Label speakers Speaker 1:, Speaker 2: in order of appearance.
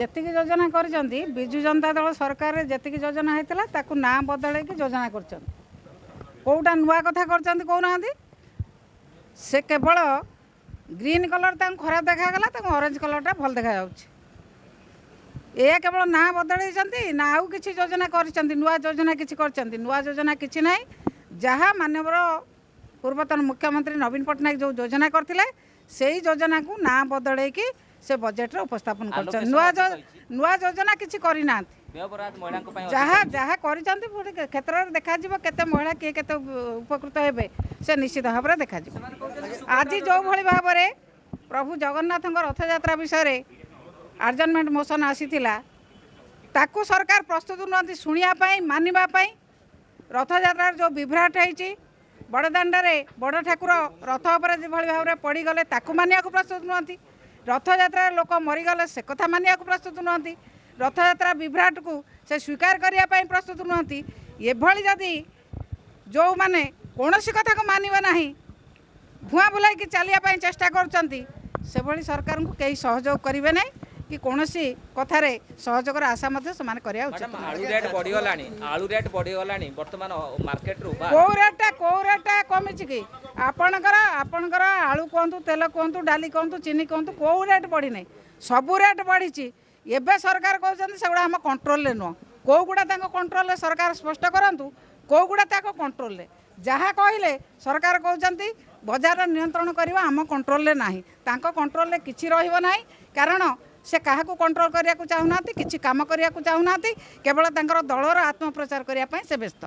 Speaker 1: जी योजना कर विजु जनता दल सरकार जी योजना होता ताकू ना बदल योजना करोटा नुआ कथा कहना से केवल ग्रीन कलर खराब देखागला ऑरेंज कलरटा भल देखा केवल ना बदल ना आउ कि योजना कर नुआ योजना किसी कर नुआ योजना किसी ना जहाँ मानवर पूर्वतन मुख्यमंत्री नवीन पट्टनायक जो योजना करते से योजना को ना बदल से बजेट रे उपस्थापन कर नुआ योजना किसी करना जहाँ जहाँ कर क्षेत्र में देखा केते महिला किए केते उपकृत हे से निश्चित भाव में देखा आज जो भली भाव में प्रभु जगन्नाथ रथ यात्रा विषय आर्जनमेंट मोशन आसीथिला ताकू सरकार प्रस्तुत नुहति शुणापी मानवाई रथ यात्रा जो विभ्राट होती बड़दाण्डे बड़ ठाकुर रथ उपर जो भाव में पड़गले ताकू मानिया प्रस्तुत नुहति रथ यात्रा लोक मरीगले से कथा मानिया प्रस्तुत नुहति रथ यात्रा विभ्राट को से स्वीकार करने प्रस्तुत नुहति एभली जदि जो माने कौन कथा को मानवे ना भुआ बुलाई चलिया चेष्टा कर सरकार को कई सहयोग करेंगे ना कि कौन कथार सहयोगर आशा कौ रेटा कमी कि आपणकर आलू कहतु तेल कहतु डाली कहतु चीनी कहतु कौ रेट बढ़ी ना सबू रेट बढ़ी एवं सरकार कहते से गुड़ा आम कंट्रोल नुह कौ गुड़ा कंट्रोल सरकार स्पष्ट करूँ कौ गुड़ा कंट्रोल जहाँ कहले सरकार कहते बजार नियंत्रण करवा आम कंट्रोल ना कंट्रोल किसी रही कारण से क्या कंट्रोल करने को चाहूना किसी काम करने को चाहूना केवल दलर आत्मप्रचार करने से व्यस्त।